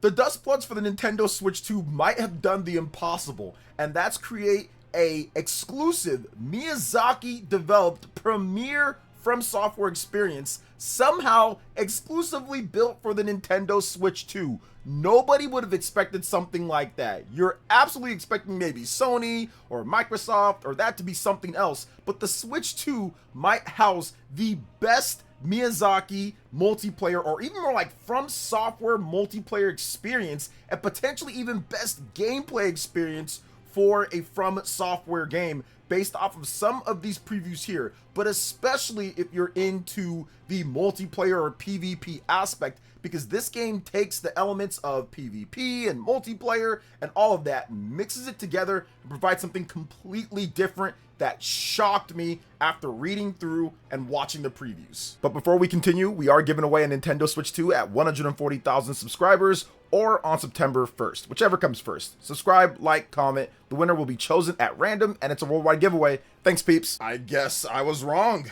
The Duskbloods for the Nintendo Switch 2 might have done the impossible, and that's create a exclusive Miyazaki developed premier From Software experience, somehow exclusively built for the Nintendo Switch 2. Nobody would have expected something like that. You're absolutely expecting maybe Sony or Microsoft or that to be something else, but the Switch 2 might house the best Miyazaki multiplayer, or even more like From Software multiplayer experience, and potentially even best gameplay experience for a From Software game based off of some of these previews here, but especially if you're into the multiplayer or PvP aspect, because this game takes the elements of PvP and multiplayer and all of that, mixes it together and provides something completely different that shocked me after reading through and watching the previews. But before we continue, we are giving away a Nintendo Switch 2 at 140,000 subscribers or on September 1st, whichever comes first. Subscribe, like, comment. The winner will be chosen at random, and it's a worldwide giveaway. Thanks, peeps. I guess I was wrong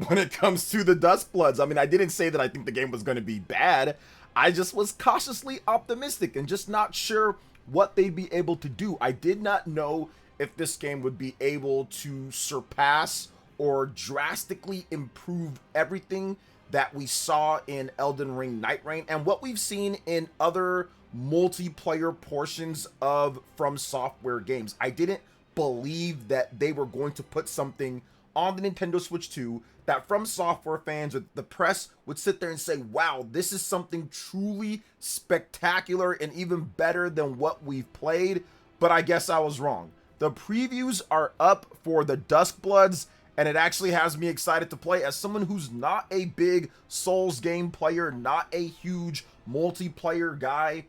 when it comes to the Duskbloods. I mean, I didn't say that I think the game was going to be bad. I just was cautiously optimistic and just not sure what they'd be able to do. I did not know if this game would be able to surpass or drastically improve everything that we saw in Elden Ring Night Rain and what we've seen in other multiplayer portions of From Software games. I didn't believe that they were going to put something on the Nintendo Switch 2 that From Software fans or the press would sit there and say, wow, this is something truly spectacular and even better than what we've played. But I guess I was wrong. The previews are up for the Duskbloods, and it actually has me excited to play as someone who's not a big Souls game player, not a huge multiplayer guy.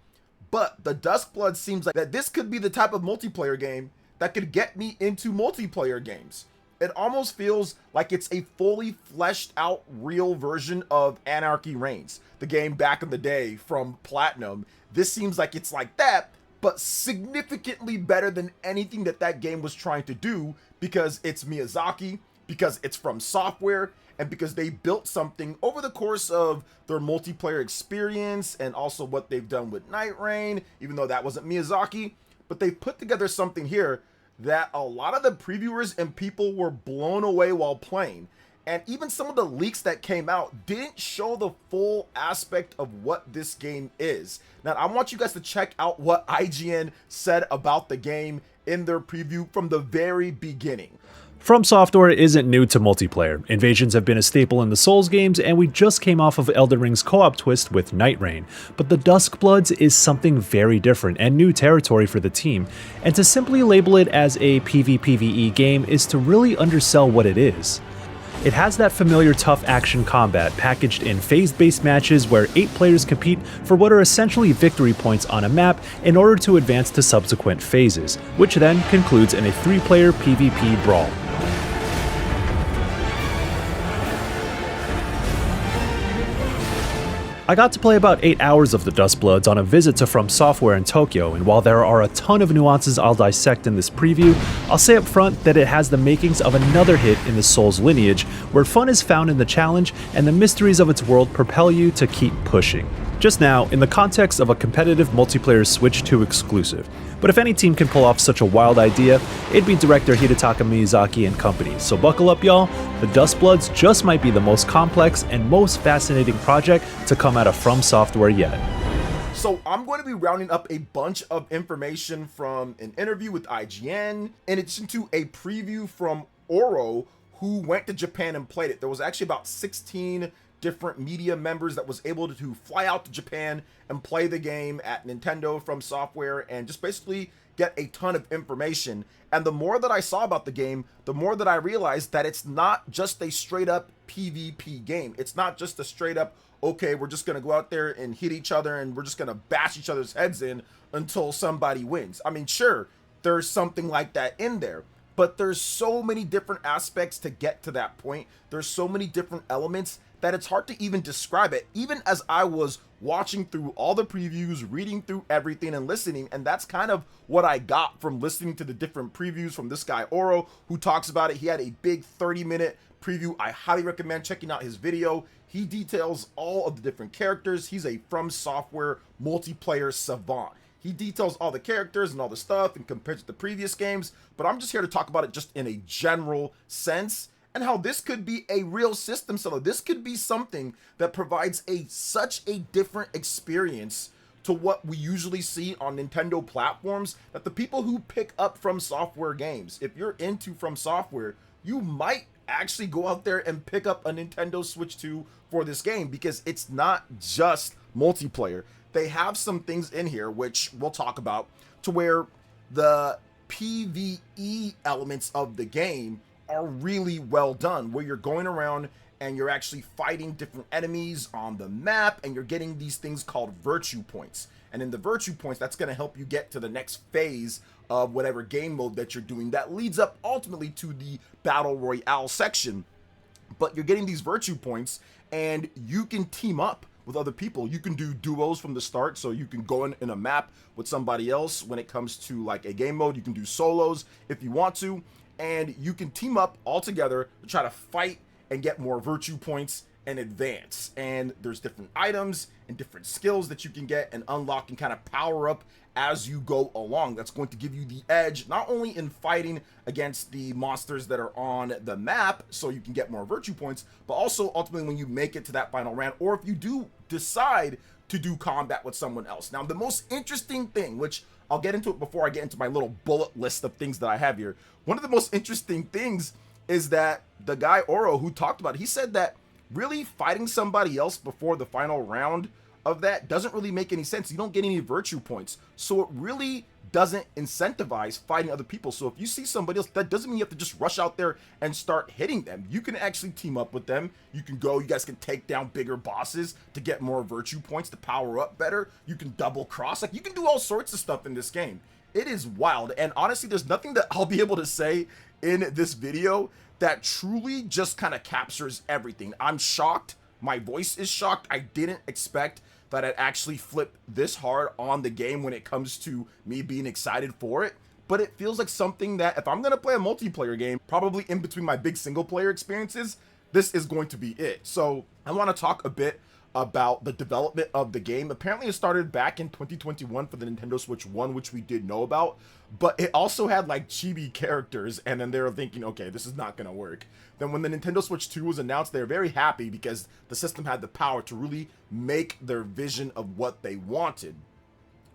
But the Duskbloods seems like that this could be the type of multiplayer game that could get me into multiplayer games. It almost feels like it's a fully fleshed out real version of Anarchy Reigns, the game back in the day from Platinum. This seems like it's like that, but significantly better than anything that that game was trying to do, because it's Miyazaki, because it's From Software, and because they built something over the course of their multiplayer experience and also what they've done with Night Rain, even though that wasn't Miyazaki. But they put together something here that a lot of the previewers and people were blown away while playing. And even some of the leaks that came out didn't show the full aspect of what this game is. Now, I want you guys to check out what IGN said about the game in their preview from the very beginning. From Software isn't new to multiplayer. Invasions have been a staple in the Souls games, and we just came off of Elden Ring's co-op twist with Night Rain. But the Duskbloods is something very different and new territory for the team, and to simply label it as a PvPvE game is to really undersell what it is. It has that familiar tough action combat packaged in phase-based matches where 8 players compete for what are essentially victory points on a map in order to advance to subsequent phases, which then concludes in a 3-player PvP brawl. I got to play about 8 hours of the Duskbloods on a visit to From Software in Tokyo, and while there are a ton of nuances I'll dissect in this preview, I'll say up front that it has the makings of another hit in the Souls lineage, where fun is found in the challenge and the mysteries of its world propel you to keep pushing. Just now, in the context of a competitive multiplayer Switch 2 exclusive. But if any team can pull off such a wild idea, it'd be director Hidetaka Miyazaki and company. So buckle up, y'all. The Duskbloods just might be the most complex and most fascinating project to come out of From Software yet. So I'm going to be rounding up a bunch of information from an interview with IGN, in addition to a preview from Oro, who went to Japan and played it. There was actually about 16 different media members that was able to fly out to Japan and play the game at Nintendo From Software and just basically get a ton of information. And the more that I saw about the game, the more that I realized that it's not just a straight up PvP game. It's not just a straight up, okay, we're just going to go out there and hit each other and we're just going to bash each other's heads in until somebody wins. I mean, sure, there's something like that in there, but there's so many different aspects to get to that point. There's so many different elements that it's hard to even describe it, even as I was watching through all the previews, reading through everything and listening. And that's kind of what I got from listening to the different previews from this guy Oro, who talks about it. He had a big 30-minute preview. I highly recommend checking out his video. He details all of the different characters. He's a From Software multiplayer savant. He details all the characters and all the stuff and compares to the previous games, but I'm just here to talk about it just in a general sense and how this could be a real system seller. This could be something that provides such a different experience to what we usually see on Nintendo platforms, that the people who pick up From Software games, if you're into From Software, you might actually go out there and pick up a Nintendo Switch 2 for this game, because it's not just multiplayer. They have some things in here, which we'll talk about, to where the PvE elements of the game are really well done, where you're going around and you're actually fighting different enemies on the map, and you're getting these things called virtue points. And in the virtue points, that's going to help you get to the next phase of whatever game mode that you're doing that leads up ultimately to the Battle Royale section. But you're getting these virtue points, and you can team up with other people. You can do duos from the start, so you can go in a map with somebody else. When it comes to like a game mode, you can do solos if you want to, and you can team up all together to try to fight and get more virtue points and advance. And there's different items and different skills that you can get and unlock and kind of power up as you go along. That's going to give you the edge, not only in fighting against the monsters that are on the map so you can get more virtue points, but also ultimately when you make it to that final round, or if you do decide to do combat with someone else. Now, the most interesting thing, which I'll get into it before I get into my little bullet list of things that I have here. One of the most interesting things is that the guy Oro who talked about it, he said that really fighting somebody else before the final round of that doesn't really make any sense. You don't get any virtue points, so it really doesn't incentivize fighting other people. So if you see somebody else, that doesn't mean you have to just rush out there and start hitting them. You can actually team up with them. You can go, you guys can take down bigger bosses to get more virtue points to power up better. You can double cross, like you can do all sorts of stuff in this game. It is wild, and honestly, there's nothing that I'll be able to say in this video that truly just kind of captures everything. I'm shocked. My voice is shocked. I didn't expect that I'd actually flip this hard on the game when it comes to me being excited for it. But it feels like something that if I'm going to play a multiplayer game, probably in between my big single player experiences, this is going to be it. So I want to talk a bit about the development of the game. Apparently it started back in 2021 for the Nintendo Switch 1, which we did know about, but it also had like chibi characters, and then they were thinking, okay, this is not gonna work. Then when the Nintendo Switch 2 was announced, they were very happy because the system had the power to really make their vision of what they wanted.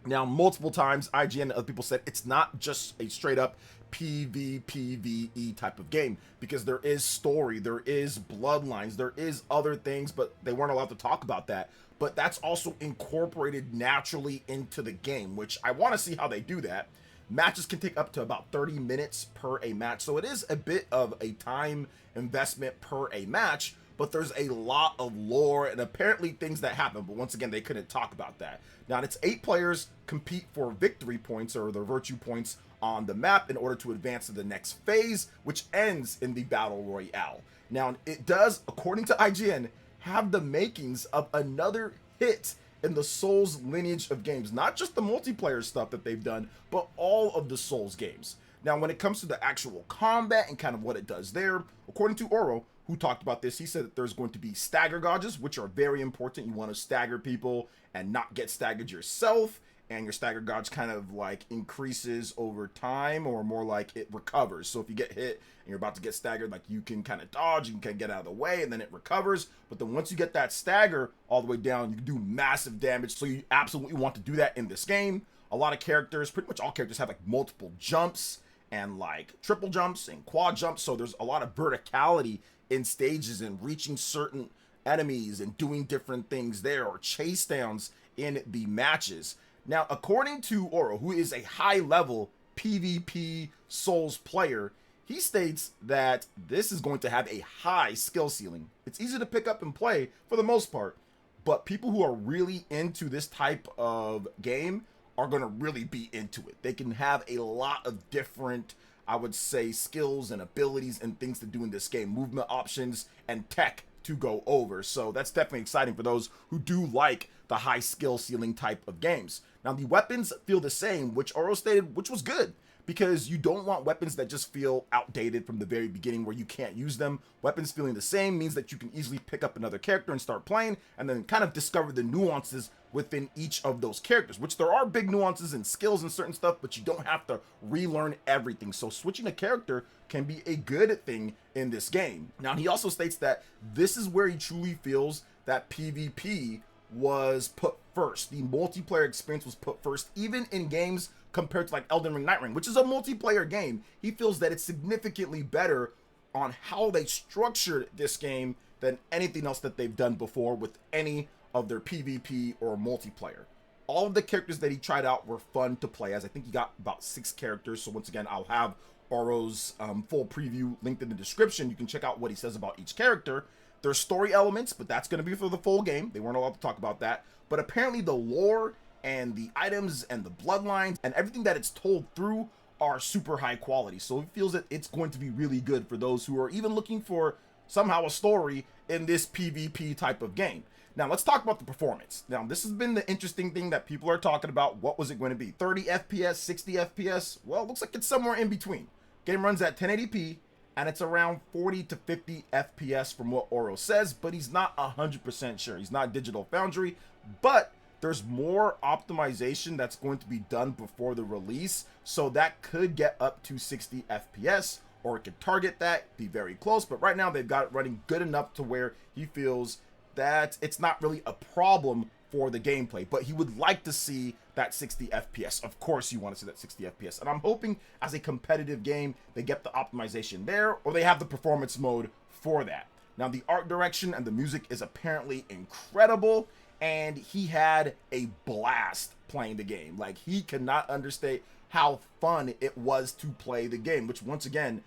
Now, multiple times, IGN and other people said it's not just a straight up PvPvE type of game, because there is story, there is bloodlines, there is other things, but they weren't allowed to talk about that. But that's also incorporated naturally into the game, which I want to see how they do that. Matches can take up to about 30 minutes per a match, so it is a bit of a time investment per a match, but there's a lot of lore and apparently things that happen, but once again, they couldn't talk about that. Now, it's 8 players compete for victory points, or their virtue points, on the map in order to advance to the next phase, which ends in the Battle Royale. Now, it does, according to IGN, have the makings of another hit in the Souls lineage of games. Not just the multiplayer stuff that they've done, but all of the Souls games. Now, when it comes to the actual combat and kind of what it does there, according to Oro, who talked about this, he said that there's going to be stagger dodges, which are very important. You want to stagger people and not get staggered yourself, and your stagger dodge kind of like increases over time, or more like it recovers. So if you get hit and you're about to get staggered, like you can kind of dodge, you can kind of get out of the way, and then it recovers. But then once you get that stagger all the way down, you can do massive damage. So you absolutely want to do that in this game. A lot of characters, pretty much all characters, have like multiple jumps and like triple jumps and quad jumps. So there's a lot of verticality in stages and reaching certain enemies and doing different things there, or chase downs in the matches. Now, according to Oro, who is a high-level PvP Souls player, he states that this is going to have a high skill ceiling. It's easy to pick up and play for the most part, but people who are really into this type of game are going to really be into it. They can have a lot of different, I would say, skills and abilities and things to do in this game, movement options and tech to go over. So that's definitely exciting for those who do like the high skill ceiling type of games. Now the weapons feel the same, which Oro stated, which was good, because you don't want weapons that just feel outdated from the very beginning where you can't use them. Weapons feeling the same means that you can easily pick up another character and start playing, and then kind of discover the nuances within each of those characters, which there are big nuances and skills and certain stuff, but you don't have to relearn everything. So switching a character can be a good thing in this game. Now he also states that this is where he truly feels that PvP was put first. The multiplayer experience was put first, even in games compared to like Elden Ring Night Ring, which is a multiplayer game. He feels that it's significantly better on how they structured this game than anything else that they've done before with any of their PvP or multiplayer. All of the characters that he tried out were fun to play as. I think he got about 6 characters. So once again, I'll have Oro's full preview linked in the description. You can check out what he says about each character. There's story elements, but that's going to be for the full game. They weren't allowed to talk about that. But apparently the lore and the items and the bloodlines and everything that it's told through are super high quality. So he feels that it's going to be really good for those who are even looking for somehow a story in this PvP type of game. Now let's talk about the performance. Now this has been the interesting thing that people are talking about. What was it going to be? 30 FPS, 60 FPS? Well, it looks like it's somewhere in between. Game runs at 1080p and it's around 40 to 50 FPS from what Oro says, but he's not 100% sure. He's not Digital Foundry, but there's more optimization that's going to be done before the release, so that could get up to 60 FPS, or it could target that, be very close, but right now they've got it running good enough to where he feels that it's not really a problem for the gameplay, but he would like to see that 60 FPS. Of course you want to see that 60 FPS, and I'm hoping as a competitive game they get the optimization there, or they have the performance mode for that. Now the art direction and the music is apparently incredible, and he had a blast playing the game. Like, he cannot understate how fun it was to play the game, which once again,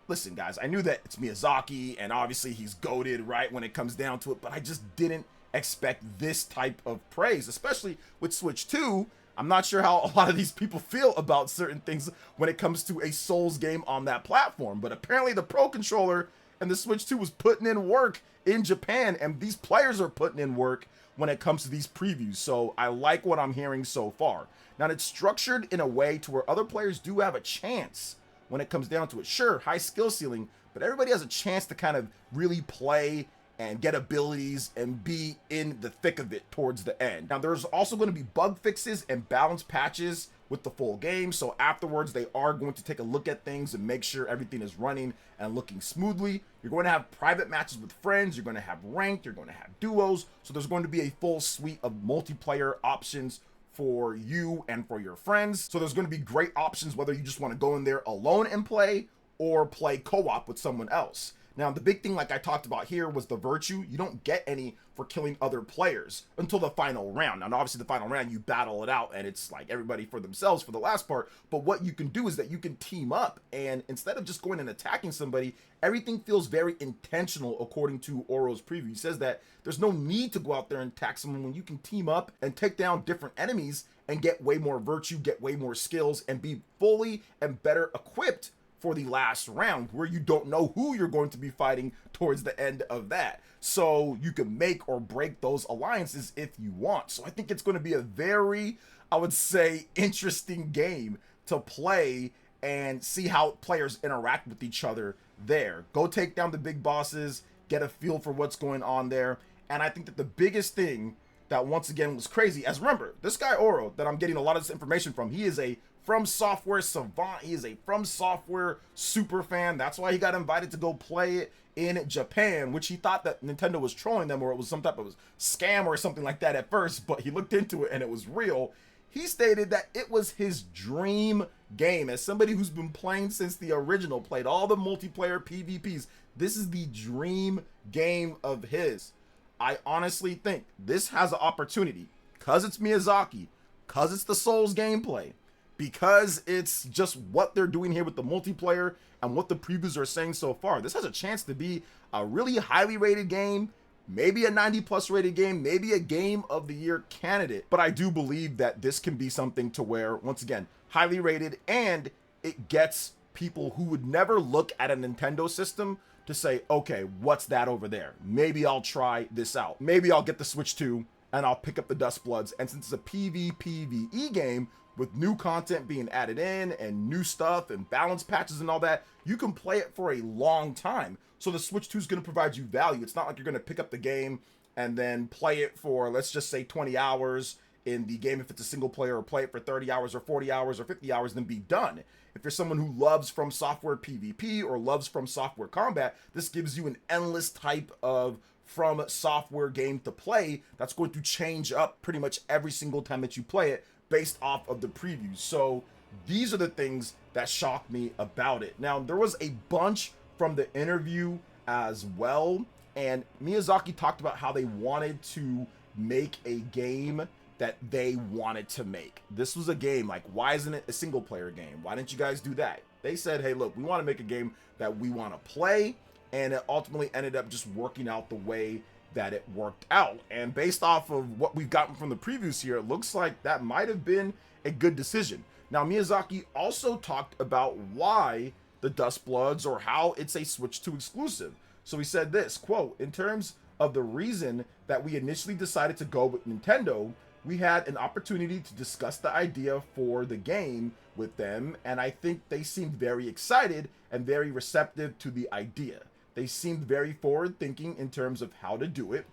listen guys, I knew that it's Miyazaki and obviously he's goated, right, when it comes down to it, but I just didn't expect this type of praise, especially with Switch 2. I'm not sure how a lot of these people feel about certain things when it comes to a Souls game on that platform, but apparently the Pro Controller and the Switch 2 was putting in work in Japan, and these players are putting in work when it comes to these previews. So I like what I'm hearing so far. Now it's structured in a way to where other players do have a chance when it comes down to it. Sure, high skill ceiling, but everybody has a chance to kind of really play and get abilities and be in the thick of it towards the end. Now there's also going to be bug fixes and balance patches with the full game, so afterwards they are going to take a look at things and make sure everything is running and looking smoothly. You're going to have private matches with friends, you're going to have ranked, you're going to have duos, so there's going to be a full suite of multiplayer options for you and for your friends. So there's going to be great options whether you just want to go in there alone and play or play co-op with someone else. Now, the big thing, like I talked about here, was the virtue. You don't get any for killing other players until the final round. Now, obviously, the final round, you battle it out, and it's like everybody for themselves for the last part. But what you can do is that you can team up, and instead of just going and attacking somebody, everything feels very intentional, according to Oro's preview. He says that there's no need to go out there and attack someone when you can team up and take down different enemies and get way more virtue, get way more skills, and be fully and better equipped for the last round, where you don't know who you're going to be fighting towards the end of that. So you can make or break those alliances if you want. So I think it's going to be a very, I would say, interesting game to play and see how players interact with each other there. Go take down the big bosses, get a feel for what's going on there. And I think that the biggest thing that once again was crazy, as remember, this guy Oro that I'm getting a lot of this information from, he is a From Software savant. He is a From Software super fan. That's why he got invited to go play it in Japan, which he thought that Nintendo was trolling them or it was some type of scam or something like that at first, but he looked into it and it was real. He stated that it was his dream game. As somebody who's been playing since the original, played all the multiplayer PvPs, this is the dream game of his. I honestly think this has an opportunity, because it's Miyazaki, because it's the Souls gameplay, because it's just what they're doing here with the multiplayer and what the previews are saying so far. This has a chance to be a really highly rated game, maybe a 90+ rated game, maybe a game of the year candidate. But I do believe that this can be something to where, once again, highly rated, and it gets people who would never look at a Nintendo system to say, okay, what's that over there? Maybe I'll try this out. Maybe I'll get the Switch 2 and I'll pick up the Duskbloods. And since it's a PvPvE game with new content being added in and new stuff and balance patches and all that, you can play it for a long time. So the Switch 2 is going to provide you value. It's not like you're going to pick up the game and then play it for, let's just say, 20 hours in the game if it's a single player, or play it for 30 hours or 40 hours or 50 hours, then be done. If you're someone who loves From Software PvP or loves From Software Combat, this gives you an endless type of From Software game to play that's going to change up pretty much every single time that you play it based off of the previews. So these are the things that shocked me about it. Now, there was a bunch from the interview as well, and Miyazaki talked about how they wanted to make a game that they wanted to make. This was a game, like, why isn't it a single player game? Why didn't you guys do that? They said, hey, look, we want to make a game that we want to play, and it ultimately ended up just working out the way that it worked out. And based off of what we've gotten from the previews here, it looks like that might have been a good decision. Now, Miyazaki also talked about why the Duskbloods, or how it's a Switch 2 exclusive. So he said this, quote, in terms of the reason that we initially decided to go with Nintendo, we had an opportunity to discuss the idea for the game with them, and I think they seemed very excited and very receptive to the idea. They seemed very forward-thinking in terms of how to do it.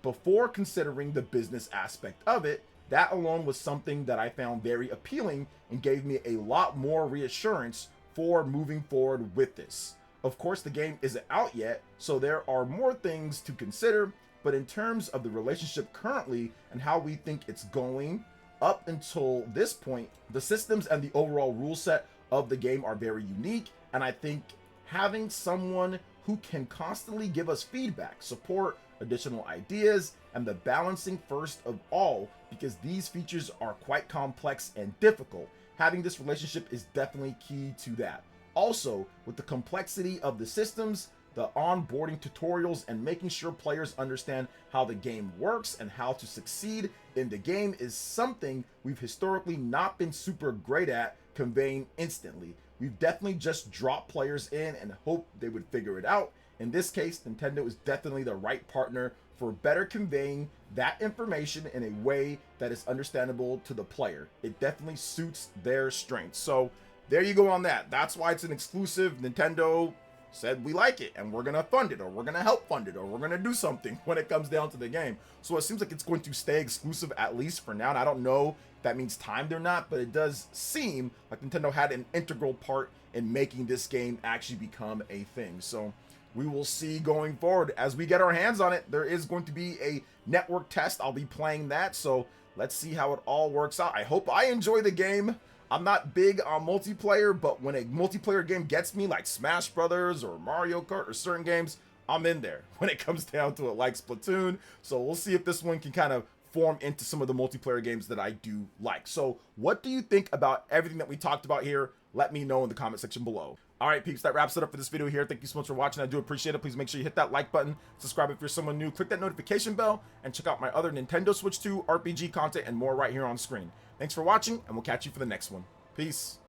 Before considering the business aspect of it, that alone was something that I found very appealing and gave me a lot more reassurance for moving forward with this. Of course, the game isn't out yet, so there are more things to consider, but in terms of the relationship currently and how we think it's going, up until this point, the systems and the overall rule set of the game are very unique, and I think having someone who can constantly give us feedback, support additional ideas, and the balancing first of all, because these features are quite complex and difficult, having this relationship is definitely key to that. Also, with the complexity of the systems, the onboarding tutorials, and making sure players understand how the game works and how to succeed in the game is something we've historically not been super great at conveying instantly. We've definitely just dropped players in and hoped they would figure it out. In this case, Nintendo is definitely the right partner for better conveying that information in a way that is understandable to the player. It definitely suits their strengths. So there you go on that. That's why it's an exclusive. Nintendo said we like it and we're gonna fund it, or we're gonna help fund it, or we're gonna do something when it comes down to the game. So it seems like it's going to stay exclusive, at least for now. And I don't know if that means timed or not, but it does seem like Nintendo had an integral part in making this game actually become a thing. So we will see going forward as we get our hands on it. There is going to be a network test. I'll be playing that, so let's see how it all works out. I hope I enjoy the game. I'm not big on multiplayer, but when a multiplayer game gets me, like Smash Brothers or Mario Kart or certain games, I'm in there when it comes down to it, like Splatoon. So we'll see if this one can kind of form into some of the multiplayer games that I do like. So what do you think about everything that we talked about here? Let me know in the comment section below. All right, peeps, that wraps it up for this video here. Thank you so much for watching. I do appreciate it. Please make sure you hit that like button, subscribe if you're someone new, click that notification bell, and check out my other Nintendo Switch 2 RPG content and more right here on screen. Thanks for watching, and we'll catch you for the next one. Peace.